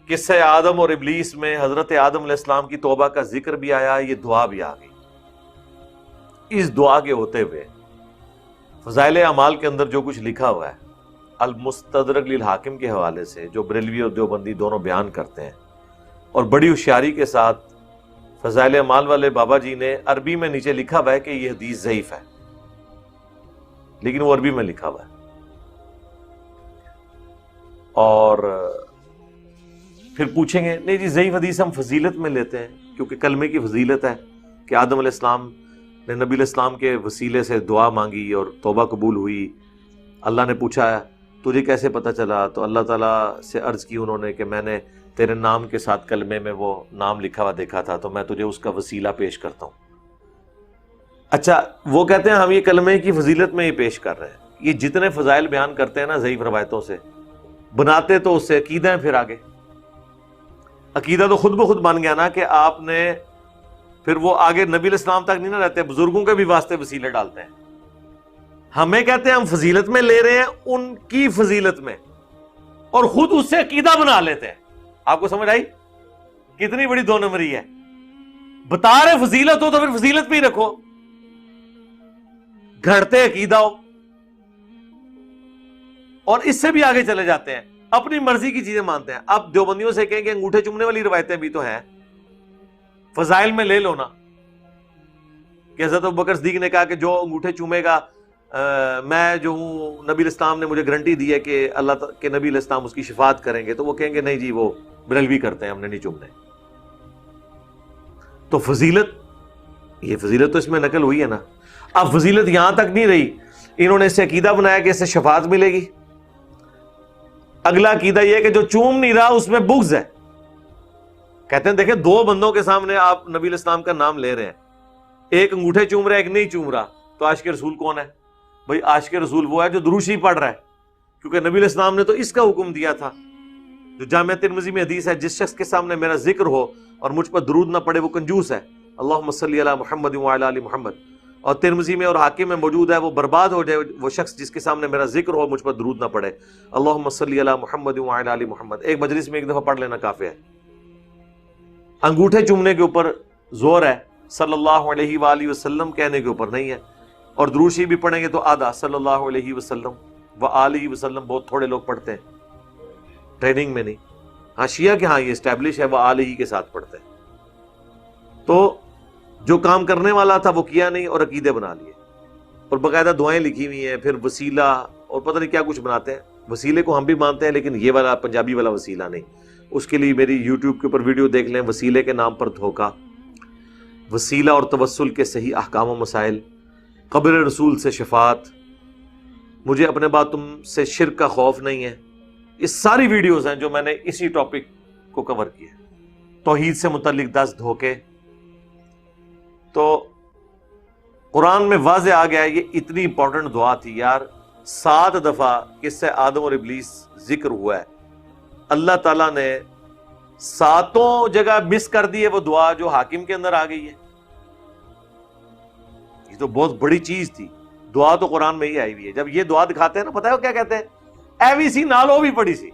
قصہ آدم اور ابلیس میں حضرت آدم علیہ السلام کی توبہ کا ذکر بھی آیا، یہ دعا بھی آ گئی۔ اس دعا کے ہوتے ہوئے فضائل اعمال کے اندر جو کچھ لکھا ہوا ہے المستدرک للحاکم کے حوالے سے، جو بریلوی اور دیوبندی دونوں بیان کرتے ہیں، اور بڑی ہوشیاری کے ساتھ فضائل اعمال والے بابا جی نے عربی میں نیچے لکھا ہوا ہے کہ یہ حدیث ضعیف ہے، لیکن وہ عربی میں لکھا ہوا ہے، اور پھر پوچھیں گے نہیں جی ضعیف حدیث ہم فضیلت میں لیتے ہیں، کیونکہ کلمے کی فضیلت ہے کہ آدم علیہ السلام نے نبی علیہ السلام کے وسیلے سے دعا مانگی اور توبہ قبول ہوئی۔ اللہ نے پوچھا تجھے کیسے پتہ چلا؟ تو اللہ تعالیٰ سے عرض کی انہوں نے کہ میں نے تیرے نام کے ساتھ کلمے میں وہ نام لکھا ہوا دیکھا تھا، تو میں تجھے اس کا وسیلہ پیش کرتا ہوں۔ اچھا، وہ کہتے ہیں ہم یہ کلمے کی فضیلت میں ہی پیش کر رہے ہیں۔ یہ جتنے فضائل بیان کرتے ہیں نا ضعیف روایتوں سے، بناتے تو اس سے عقیدہ ہیں، پھر آگے عقیدہ تو خود بخود بن گیا نا، کہ آپ نے پھر وہ آگے نبی علیہ السلام تک نہیں نہ رہتے، بزرگوں کے بھی واسطے وسیلے ڈالتے ہیں۔ ہمیں کہتے ہیں ہم فضیلت میں لے رہے ہیں، ان کی فضیلت میں، اور خود اس سے عقیدہ بنا لیتے ہیں۔ آپ کو سمجھ آئی کتنی بڑی دو نمبری ہے؟ بتا رہے فضیلت ہو تو پھر فضیلت بھی رکھو، گھڑتے عقیدہ ہو، اور اس سے بھی آگے چلے جاتے ہیں، اپنی مرضی کی چیزیں مانتے ہیں۔ اب دیوبندیوں سے کہیں کہ انگوٹھے چومنے والی روایتیں بھی تو ہیں، فضائل میں لے لو نا، کہ حضرت ابوبکر صدیق نے کہا کہ جو انگوٹھے چومے گا میں جو ہوں، نبی علیہ السلام نے مجھے گارنٹی دی ہے کہ اللہ کے نبی علیہ السلام اس کی شفاعت کریں گے، تو وہ کہیں گے نہیں جی وہ بریلوی کرتے ہیں، ہم نے نہیں چومنے۔ تو فضیلت، یہ فضیلت تو اس میں نقل ہوئی ہے نا۔ اب فضیلت یہاں تک نہیں رہی، انہوں نے اس سے عقیدہ بنایا کہ اس سے شفاعت ملے گی، اگلا عقیدہ یہ کہ جو چوم نہیں رہا اس میں بغض ہے. کہتے ہیں دیکھیں دو بندوں کے سامنے آپ نبی علیہ السلام کا نام لے رہے ہیں, ایک انگوٹھے چوم رہا ہے ایک نہیں چوم رہا, تو عاشق رسول کون ہے؟ بھائی عاشق رسول وہ ہے جو درود شریف پڑھ رہا ہے, کیونکہ نبی علیہ السلام نے تو اس کا حکم دیا تھا. جو جامع ترمذی میں حدیث ہے, جس شخص کے سامنے میرا ذکر ہو اور مجھ پر درود نہ پڑے وہ کنجوس ہے. اللہم صلی علی محمد وعلی آل محمد. اور ترمذی میں اور حاکم میں موجود ہے, وہ برباد ہو جائے وہ شخص جس کے سامنے میرا ذکر ہو مجھ پر درود نہ پڑے. اللہم صلی علی محمد وعلی آل محمد. ایک مجلس میں ایک دفعہ پڑھ لینا کافی ہے. انگوٹھے چومنے کے اوپر زور ہے, صلی اللہ علیہ وآلہ وسلم کہنے کے اوپر نہیں ہے. اور درود شریف بھی پڑھیں گے تو آدھا صلی اللہ علیہ وسلم وآلہ وسلم بہت تھوڑے لوگ پڑھتے ہیں, ٹریننگ میں نہیں. ہاں شیعہ کے ہاں یہ اسٹیبلش ہے, وہ آلہ کے ساتھ پڑھتے ہیں. تو جو کام کرنے والا تھا وہ کیا نہیں اور عقیدے بنا لیے, اور باقاعدہ دعائیں لکھی ہوئی ہیں, پھر وسیلہ اور پتہ نہیں کیا کچھ بناتے ہیں. وسیلے کو ہم بھی مانتے ہیں لیکن یہ والا پنجابی والا وسیلہ نہیں. اس کے لیے میری یوٹیوب کے اوپر ویڈیو دیکھ لیں, وسیلے کے نام پر دھوکہ, وسیلہ اور توسل کے صحیح احکام و مسائل, قبر رسول سے شفاعت, مجھے اپنے بعد تم سے شرک کا خوف نہیں ہے. یہ ساری ویڈیوز ہیں جو میں نے اسی ٹاپک کو کور کیا. توحید سے متعلق 10 دھوکے. تو قرآن میں واضح آ گیا ہے, یہ اتنی امپورٹنٹ دعا تھی یار. 7 دفعہ قصہ آدم اور ابلیس ذکر ہوا ہے. اللہ تعالیٰ نے 7 جگہ مس کر دی ہے وہ دعا جو حاکم کے اندر آ گئی ہے. یہ تو بہت بڑی چیز تھی. دعا تو قرآن میں ہی آئی ہوئی ہے. جب یہ دعا دکھاتے ہیں نا, پتہ ہے وہ کیا کہتے ہیں؟ ایوی سی نالو بھی پڑی سی.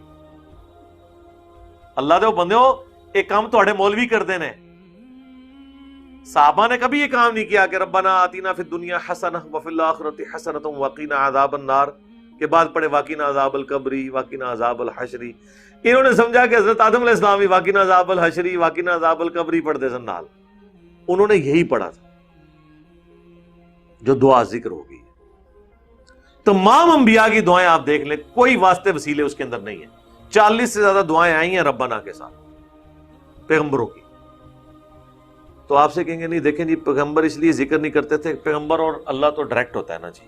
اللہ دے بندے ہو, ایک کام تھوڑے مولوی کر دینے. صحابہ نے کبھی یہ کام نہیں کیا کہ ربنا آتینا فی الدنیا حسنہ وفی الآخرۃ حسنۃ وقنا عذاب النار کے بعد پڑھے وقنا عذاب القبر وقنا عذاب الحشر. انہوں نے سمجھا کہ حضرت آدم علیہ السلام بھی وقنا عذاب الحشر وقنا عذاب القبر پڑھتے سن نال. انہوں نے یہی پڑھا تھا جو دعا ذکر ہو گئی. تمام انبیاء کی دعائیں آپ دیکھ لیں, کوئی واسطے وسیلے اس کے اندر نہیں ہیں. 40 سے زیادہ دعائیں آئی ہیں ربنا کے ساتھ پیغمبروں کی. تو آپ سے کہیں گے نہیں دیکھیں جی پیغمبر اس لیے ذکر نہیں کرتے تھے, پیغمبر اور اللہ تو ڈائریکٹ ہوتا ہے نا جی.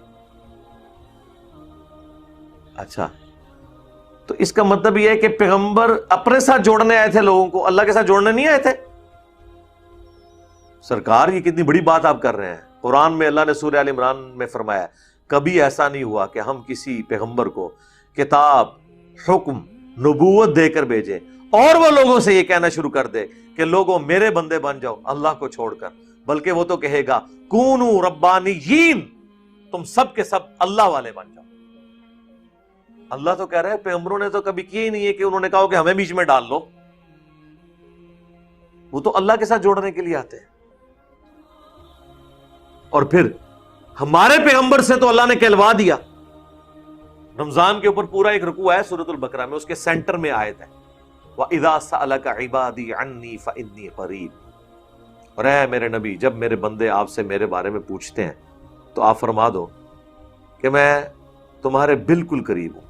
اچھا, تو اس کا مطلب یہ ہے کہ پیغمبر اپنے ساتھ جوڑنے آئے تھے لوگوں کو, اللہ کے ساتھ جوڑنے نہیں آئے تھے. سرکار یہ کتنی بڑی بات آپ کر رہے ہیں. قرآن میں اللہ نے سورہ آل عمران میں فرمایا کبھی ایسا نہیں ہوا کہ ہم کسی پیغمبر کو کتاب, حکم, نبوت دے کر بھیجیں اور وہ لوگوں سے یہ کہنا شروع کر دے کہ لوگوں میرے بندے بن جاؤ اللہ کو چھوڑ کر, بلکہ وہ تو کہے گا کونو ربانیین, تم سب کے سب اللہ والے بن جاؤ. اللہ تو کہہ رہے ہیں پیغمبروں نے تو کبھی کیا ہی نہیں ہے کہ انہوں نے کہا کہ ہمیں بیچ میں ڈال لو. وہ تو اللہ کے ساتھ جوڑنے کے لیے آتے ہیں. اور پھر ہمارے پیغمبر سے تو اللہ نے کہلوا دیا. رمضان کے اوپر پورا ایک رکوع ہے سورۃ البقرہ میں, اس کے سینٹر میں آیت ہے وَإِذَا سَأَلَكَ عِبَادِي عَنِّي فَإِنِّي قَرِيبٌ. اور اے میرے نبی جب میرے بندے آپ سے میرے بارے میں پوچھتے ہیں تو آپ فرما دو کہ میں تمہارے بالکل قریب ہوں.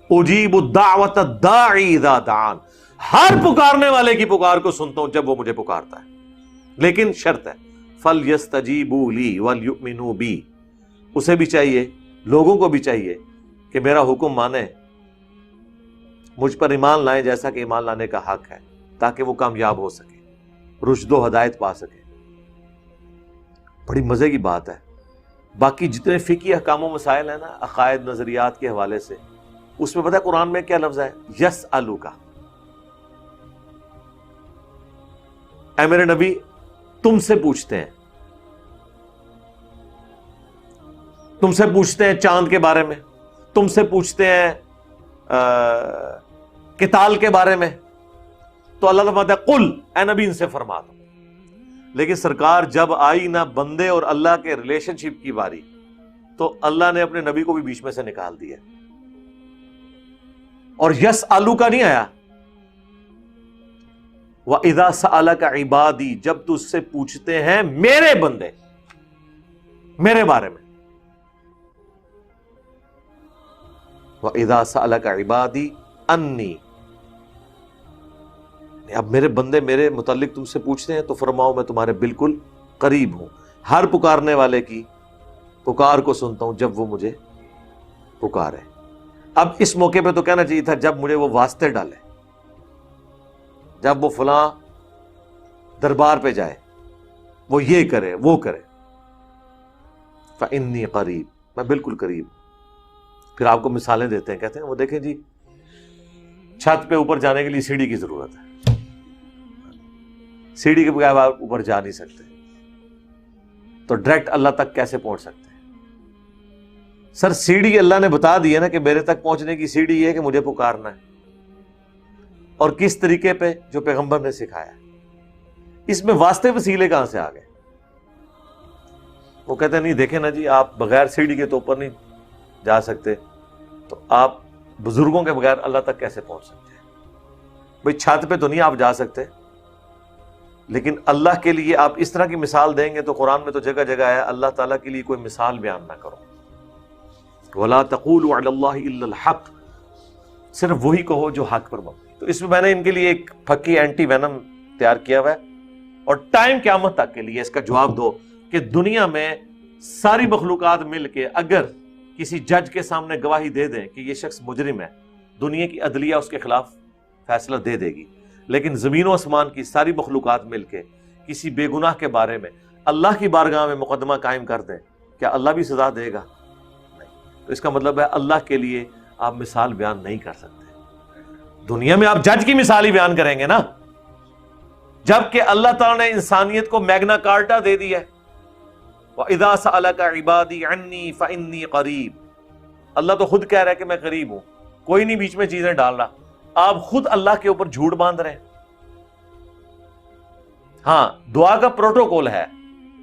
اجیب الدعوۃ الداعی اذا دعان, ہر پکارنے والے کی پکار کو سنتا ہوں جب وہ مجھے پکارتا ہے. لیکن شرط ہے فَلْيَسْتَجِيبُوا لِي وَلْيُؤْمِنُوا بِي. اسے بھی چاہیے, لوگوں کو بھی چاہیے کہ میرا حکم مانے, مجھ پر ایمان لائیں جیسا کہ ایمان لانے کا حق ہے, تاکہ وہ کامیاب ہو سکے, رشد و ہدایت پا سکے. بڑی مزے کی بات ہے. باقی جتنے فقہی احکام و مسائل ہیں نا عقائد نظریات کے حوالے سے, اس میں پتہ ہے قرآن میں کیا لفظ ہے؟ یسألوکا. اے میرے نبی تم سے پوچھتے ہیں, تم سے پوچھتے ہیں چاند کے بارے میں, تم سے پوچھتے ہیں قتال کے بارے میں. تو اللہ فرماتا ہے قل, اے نبی ان سے فرما دو. لیکن سرکار جب آئی نہ بندے اور اللہ کے ریلیشن شپ کی باری, تو اللہ نے اپنے نبی کو بھی بیچ میں سے نکال دیا. اور یس آلو کا نہیں آیا وَإِذَا سَأَلَكَ عِبَادِي, جب تجھ سے پوچھتے ہیں میرے بندے میرے بارے میں. وَإِذَا سَأَلَكَ عِبَادِي أَنِّي, اب میرے بندے میرے متعلق تم سے پوچھتے ہیں تو فرماؤ میں تمہارے بالکل قریب ہوں, ہر پکارنے والے کی پکار کو سنتا ہوں جب وہ مجھے پکارے. اب اس موقع پہ تو کہنا چاہیے تھا جب مجھے وہ واسطے ڈالے، جب وہ فلاں دربار پہ جائے، وہ یہ کرے وہ کرے، فإنی قریب، میں بالکل قریب۔ پھر آپ کو مثالیں دیتے ہیں، کہتے ہیں وہ دیکھیں جی چھت پہ اوپر جانے کے لیے سیڑھی کی ضرورت ہے، سیڑھی کے بغیر آپ اوپر جا نہیں سکتے، تو ڈائریکٹ اللہ تک کیسے پہنچ سکتے ہیں؟ سر سیڑھی اللہ نے بتا دی ہے نا کہ میرے تک پہنچنے کی سیڑھی یہ ہے کہ مجھے پکارنا ہے، اور کس طریقے پہ؟ جو پیغمبر نے سکھایا۔ اس میں واسطے وسیلے کہاں سے آ گئے؟ وہ کہتے ہیں نہیں دیکھیں نا جی آپ بغیر سیڑھی کے تو اوپر نہیں جا سکتے، تو آپ بزرگوں کے بغیر اللہ تک کیسے پہنچ سکتے ہیں؟ بھئی چھت پہ تو نہیں آپ جا سکتے، لیکن اللہ کے لیے آپ اس طرح کی مثال دیں گے تو قرآن میں تو جگہ جگہ ہے اللہ تعالیٰ کے لیے کوئی مثال بیان نہ کرو، وَلَا تَقُولُوا عَلَى اللَّهِ إِلَّا الْحَقِّ، صرف وہی کہو جو حق پر مبنی۔ تو اس میں نے ان کے لیے ایک پھکی اینٹی وینم تیار کیا ہوا ہے، اور ٹائم قیامت تک کے لیے اس کا جواب دو کہ دنیا میں ساری مخلوقات مل کے اگر کسی جج کے سامنے گواہی دے دیں کہ یہ شخص مجرم ہے، دنیا کی عدلیہ اس کے خلاف فیصلہ دے دے گی، لیکن زمین و آسمان کی ساری مخلوقات مل کے کسی بے گناہ کے بارے میں اللہ کی بارگاہ میں مقدمہ قائم کر دیں، کیا اللہ بھی سزا دے گا؟ نہیں۔ تو اس کا مطلب ہے اللہ کے لیے آپ مثال بیان نہیں کر سکتے۔ دنیا میں آپ جج کی مثال ہی بیان کریں گے نا، جبکہ اللہ تعالیٰ نے انسانیت کو میگنا کارٹا دے دیا ہے، وَإِذَا سَأَلَكَ عِبَادِي عَنِّي فَإِنِّي قَرِيب۔ اللہ تو خود کہہ رہا ہے کہ میں قریب ہوں، کوئی نہیں بیچ میں چیزیں ڈال رہا، آپ خود اللہ کے اوپر جھوٹ باندھ رہے ہیں۔ ہاں دعا کا پروٹوکول ہے،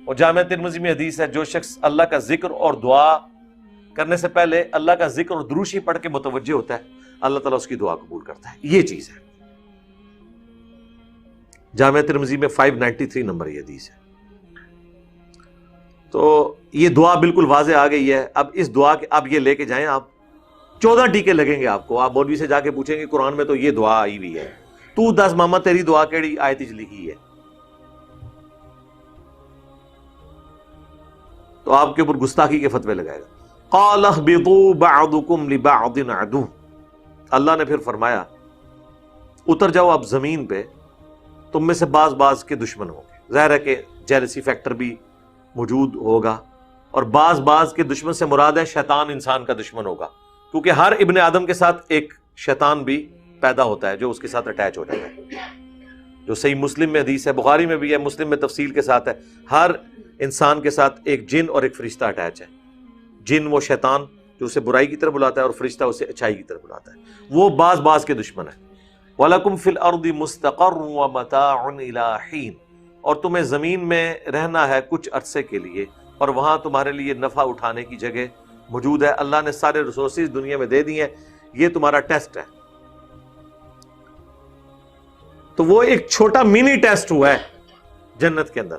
اور جامع ترمذی میں حدیث ہے جو شخص اللہ کا ذکر اور دعا کرنے سے پہلے اللہ کا ذکر اور دروشی پڑھ کے متوجہ ہوتا ہے، اللہ تعالیٰ اس کی دعا قبول کرتا ہے۔ یہ چیز ہے، جامع ترمذی میں 593 نمبر یہ حدیث ہے۔ تو یہ دعا بالکل واضح آ گئی ہے۔ اب اس دعا کے اب یہ لے کے جائیں، آپ 14 ٹیکے لگیں گے آپ کو، آپ مولوی سے جا کے پوچھیں گے قرآن میں تو یہ دعا آئی ہوئی ہے، تو دس ماما تیری دعا کیڑی آیت وچ لکھی ہے، تو آپ کے اوپر گستاخی کے فتوے لگائے گا۔ قال اهبطوا بعضكم لبعض عدو، اللہ نے پھر فرمایا اتر جاؤ اب زمین پہ، تم میں سے بعض کے دشمن ہوں گے۔ ظاہر ہے کہ جیلسی فیکٹر بھی موجود ہوگا، اور بعض کے دشمن سے مراد ہے شیطان انسان کا دشمن ہوگا، کیونکہ ہر ابن آدم کے ساتھ ایک شیطان بھی پیدا ہوتا ہے جو اس کے ساتھ اٹیچ ہو جاتا ہے، جو صحیح مسلم میں حدیث ہے، بخاری میں بھی ہے، مسلم میں تفصیل کے ساتھ ہے، ہر انسان کے ساتھ ایک جن اور ایک فرشتہ اٹیچ ہے۔ جن وہ شیطان جو اسے برائی کی طرف بلاتا ہے، اور فرشتہ اسے اچھائی کی طرف بلاتا ہے، وہ بعض کے دشمن ہے۔ وَلَكُمْ فِي الْأَرْضِ مُسْتَقَرٌّ وَمَتَاعٌ إِلَىٰ حِينٍ، اور تمہیں زمین میں رہنا ہے کچھ عرصے کے لیے، اور وہاں تمہارے لیے نفع اٹھانے کی جگہ موجود ہے۔ اللہ نے سارے ریسورسز دنیا میں دے دی ہیں، یہ تمہارا ٹیسٹ ہے۔ تو وہ ایک چھوٹا منی ٹیسٹ ہوا ہے جنت کے اندر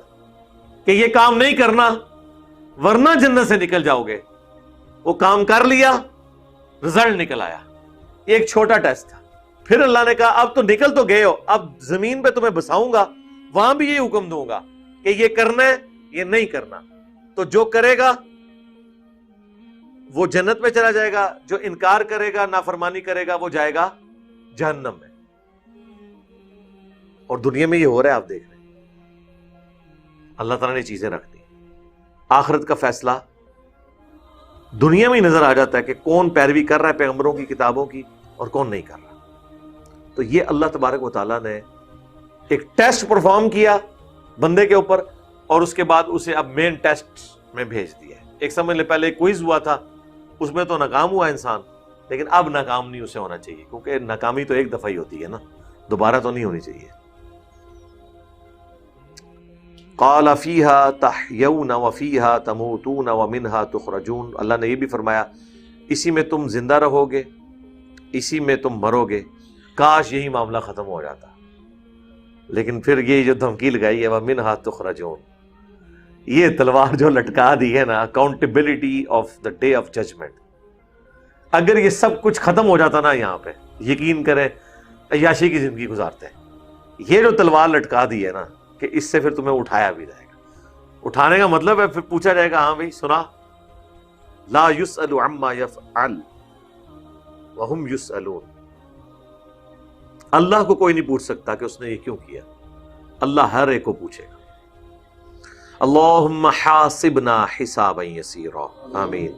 کہ یہ کام نہیں کرنا ورنہ جنت سے نکل جاؤ گے، وہ کام کر لیا، رزلٹ نکل آیا، ایک چھوٹا ٹیسٹ تھا۔ پھر اللہ نے کہا اب تو نکل تو گئے ہو، اب زمین پہ تمہیں بساؤں گا، وہاں بھی یہ حکم دوں گا کہ یہ کرنا ہے یہ نہیں کرنا، تو جو کرے گا وہ جنت میں چلا جائے گا، جو انکار کرے گا نافرمانی کرے گا وہ جائے گا جہنم میں۔ اور دنیا میں یہ ہو رہا ہے، آپ دیکھ رہے ہیں، اللہ تعالیٰ نے چیزیں رکھ دی۔ آخرت کا فیصلہ دنیا میں ہی نظر آ جاتا ہے کہ کون پیروی کر رہا ہے پیغمبروں کی کتابوں کی اور کون نہیں کر رہا۔ تو یہ اللہ تبارک و تعالیٰ نے ایک ٹیسٹ پرفارم کیا بندے کے اوپر، اور اس کے بعد اسے اب مین ٹیسٹ میں بھیج دیا ہے۔ ایک سمجھ لے پہلے کوئز ہوا تھا، اس میں تو ناکام ہوا انسان، لیکن اب ناکام نہیں اسے ہونا چاہیے، کیونکہ ناکامی تو ایک دفعہ ہی ہوتی ہے نا، دوبارہ تو نہیں ہونی چاہیے۔ قال فیہا تحیون وفیہا تموتون ومنہا تخرجون، اللہ نے یہ بھی فرمایا اسی میں تم زندہ رہو گے، اسی میں تم مرو گے۔ کاش یہی معاملہ ختم ہو جاتا، لیکن پھر یہ جو دھمکی لگائی ہے ومنہا تخرجون، یہ تلوار جو لٹکا دی ہے نا، accountability of the day of judgment, اگر یہ سب کچھ ختم ہو جاتا نا یہاں پہ، یقین کریں عیاشی کی زندگی گزارتے ہیں۔ یہ جو تلوار لٹکا دی ہے نا کہ اس سے پھر تمہیں اٹھایا بھی جائے گا۔ اٹھانے کا مطلب ہے پھر پوچھا جائے گا ہاں بھائی سنا، لا یسأل عما یفعل، وہم یسألون. اللہ کو کوئی نہیں پوچھ سکتا کہ اس نے یہ کیوں کیا. اللہ ہر ایک کو پوچھے گا. اللہم حاسبنا حسابا یسیرا. آمین.